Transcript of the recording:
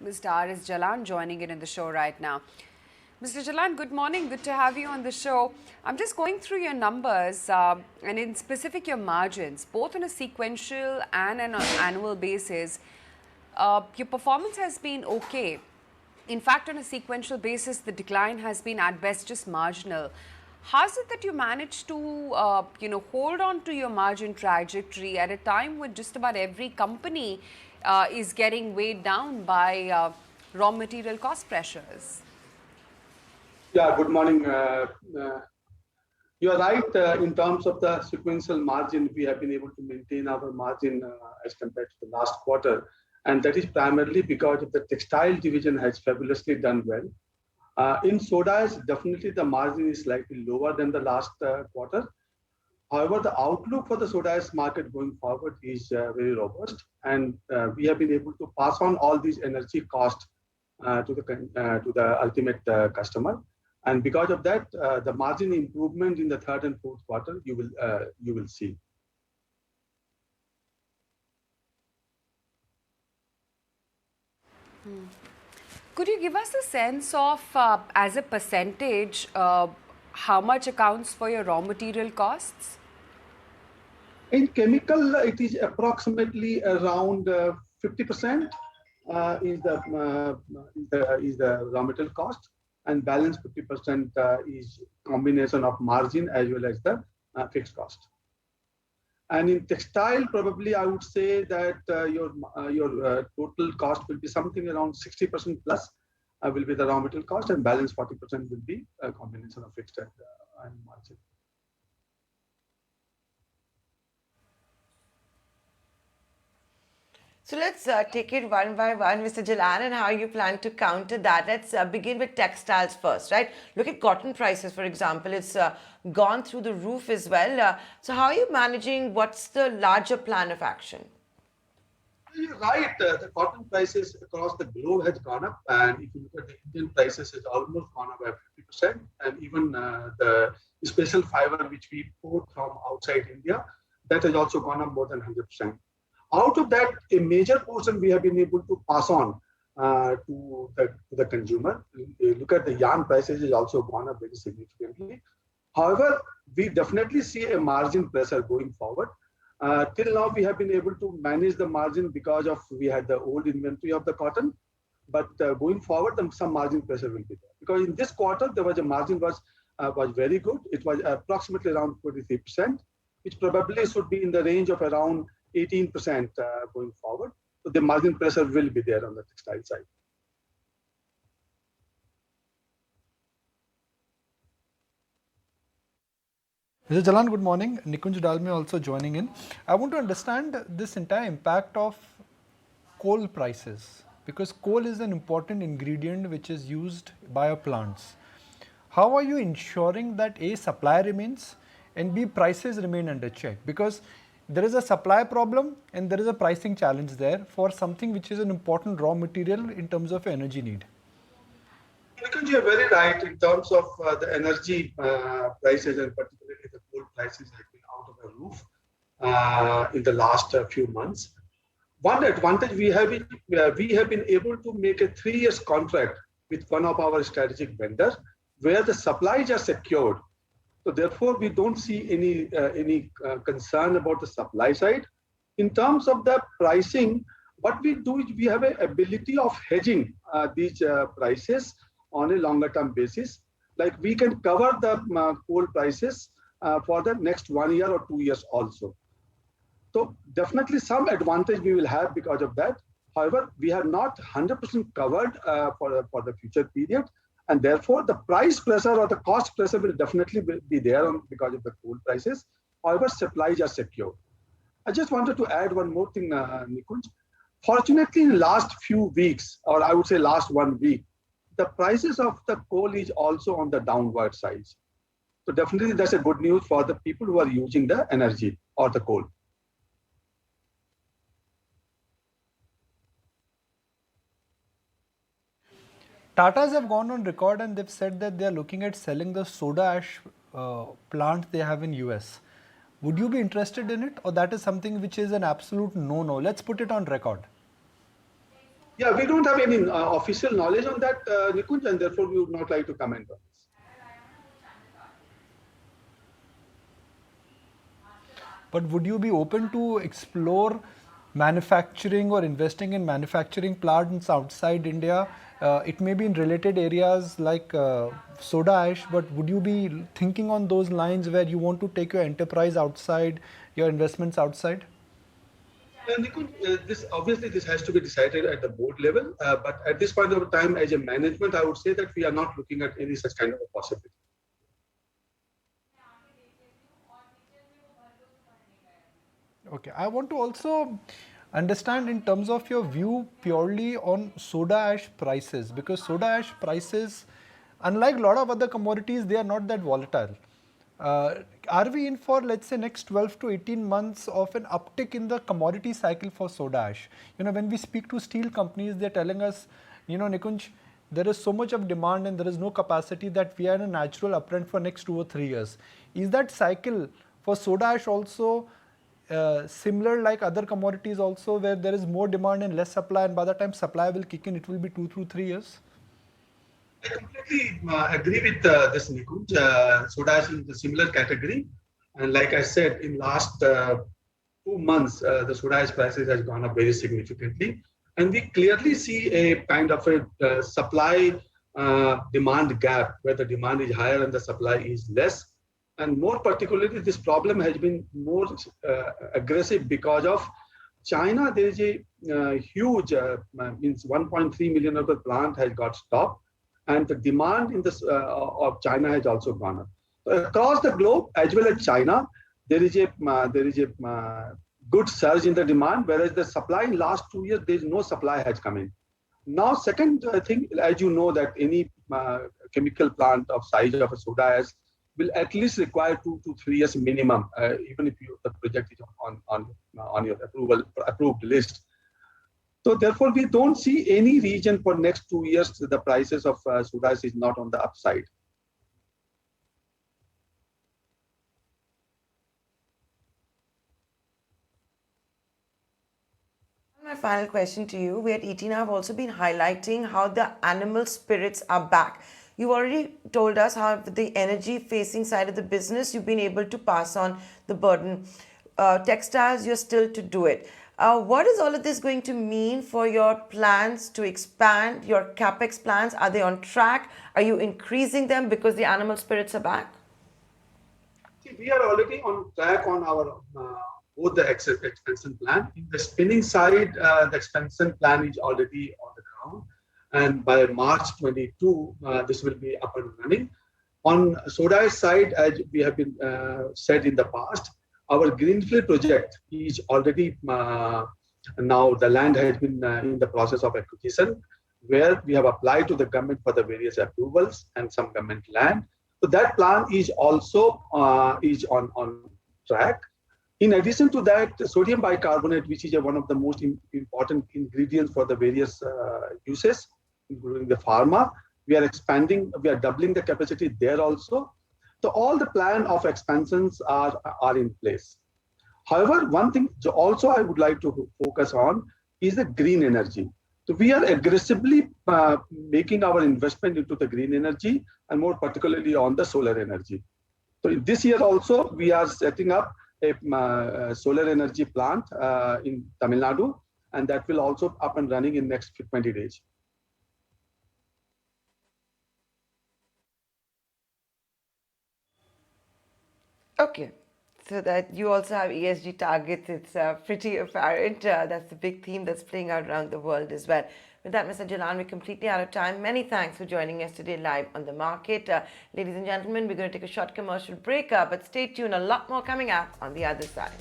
Mr. R.S. Jalan joining in the show right now. Mr. Jalan, good morning. Good to have you on the show. I'm just going through your numbers and in specific your margins, both on a sequential and an annual basis. Your performance has been okay. In fact, on a sequential basis, the decline has been at best just marginal. How is it that you managed to, hold on to your margin trajectory at a time when just about every company is getting weighed down by raw material cost pressures? Yeah, good morning. You are right in terms of the sequential margin. We have been able to maintain our margin as compared to the last quarter. And that is primarily because of the textile division has fabulously done well. In sodas, definitely the margin is slightly lower than the last quarter. However, the outlook for the soda ash market going forward is very robust, and we have been able to pass on all these energy costs to the ultimate customer. And because of that, the margin improvement in the third and fourth quarter you will see. Could you give us a sense of, as a percentage, how much accounts for your raw material costs? In chemical, it is approximately around 50% is the raw material cost, and balance 50% is combination of margin as well as the fixed cost. And in textile, probably I would say that your total cost will be something around 60% plus will be the raw material cost, and balance 40% will be a combination of fixed and margin. So let's take it one by one, Mr. Jalan, and how you plan to counter that. Let's begin with textiles first, right? Look at cotton prices, for example. It's gone through the roof as well. So how are you managing? What's the larger plan of action? You're right. The cotton prices across the globe has gone up, and if you look at the Indian prices, it's almost gone up by 50%. And even the special fiber which we import from outside India, that has also gone up more than 100%. Out of that, a major portion we have been able to pass on to the consumer. Look at the yarn prices has also gone up very significantly. However, we definitely see a margin pressure going forward. Till now, we have been able to manage the margin because of we had the old inventory of the cotton. But going forward, some margin pressure will be there. Because in this quarter, there was a margin was very good. It was approximately around 43%, which probably should be in the range of around 18% going forward. So the margin pressure will be there on the textile side. Mr. Jalan, good morning. Nikunj Dalmia also joining in. I want to understand this entire impact of coal prices, because coal is an important ingredient which is used by our plants. How are you ensuring that A, supply remains, and B, prices remain under check? Because there is a supply problem and there is a pricing challenge there for something which is an important raw material in terms of energy need. Because you are very right in terms of the energy prices, and particularly the coal prices have been out of the roof in the last few months. One advantage we have been able to make a 3-year contract with one of our strategic vendors where the supplies are secured. So therefore, we don't see any concern about the supply side. In terms of the pricing, what we do is we have an ability of hedging these prices on a longer term basis. Like we can cover the coal prices for the next 1 year or 2 years also. So definitely some advantage we will have because of that. However, we are not 100% covered for the future period. And therefore, the price pressure or the cost pressure will definitely be there because of the coal prices. However, supplies are secure. I just wanted to add one more thing, Nikunj. Fortunately, in the last few weeks, or I would say last 1 week, the prices of the coal is also on the downward side. So definitely that's a good news for the people who are using the energy or the coal. Tatas have gone on record and they've said that they are looking at selling the soda ash plant they have in US. Would you be interested in it, or that is something which is an absolute no-no? Let's put it on record. Yeah, we don't have any official knowledge on that, Nikunj, and therefore we would not like to comment on this. But would you be open to explore manufacturing or investing in manufacturing plants outside India? It may be in related areas like soda ash, but would you be thinking on those lines where you want to take your enterprise outside, your investments outside? Nikunj, this has to be decided at the board level, but at this point of time, as a management, I would say that we are not looking at any such kind of a possibility. Okay, I want to also understand in terms of your view purely on soda ash prices, because soda ash prices, unlike a lot of other commodities, they are not that volatile. Are we in for, let's say, next 12 to 18 months of an uptick in the commodity cycle for soda ash? When we speak to steel companies, they're telling us, Nikunj, there is so much of demand and there is no capacity that we are in a natural uptrend for next 2 or 3 years. Is that cycle for soda ash also similar like other commodities also, where there is more demand and less supply, and by the time supply will kick in, it will be 2 to 3 years? I completely agree with this, Nikunj. Soda ash is a similar category, and like I said, in last 2 months, the soda ash prices has gone up very significantly, and we clearly see a kind of a supply demand gap where the demand is higher and the supply is less. And more particularly, this problem has been more aggressive because of China. There is a huge, means 1.3 million of the plant has got stopped, and the demand in this of China has also gone up. So across the globe, as well as China, there is a good surge in the demand, whereas the supply in last 2 years, there is no supply has come in. Now, second thing, as you know, that any chemical plant of size of a soda ash will at least require 2 to 3 years minimum, even if the project is on your approved list. So therefore, we don't see any region for next 2 years the prices of soda ash is not on the upside. My final question to you. We at ET now have also been highlighting how the animal spirits are back. You've already told us how the energy facing side of the business, you've been able to pass on the burden. Textiles, you're still to do it. What is all of this going to mean for your plans to expand, your capex plans? Are they on track? Are you increasing them because the animal spirits are back? See, we are already on track on our both the expansion plan. In the spinning side, the expansion plan is already on the ground, and by March 22, this will be up and running. On soda ash side, as we have been said in the past, our greenfield project is already now the land has been in the process of acquisition, where we have applied to the government for the various approvals and some government land. So that plan is also is on track. In addition to that, sodium bicarbonate, which is one of the most important ingredients for the various uses, including the pharma, we are expanding, we are doubling the capacity there also. So all the plan of expansions are in place. However, one thing also I would like to focus on is the green energy. So we are aggressively making our investment into the green energy, and more particularly on the solar energy. So this year also, we are setting up a solar energy plant in Tamil Nadu, and that will also up and running in next 20 days. Okay, so that you also have ESG targets, it's pretty apparent. That's the big theme that's playing out around the world as well. With that, Mr. Jalan, we're completely out of time. Many thanks for joining us today live on The Market. Ladies and gentlemen, we're going to take a short commercial break, but stay tuned. A lot more coming up on the other side.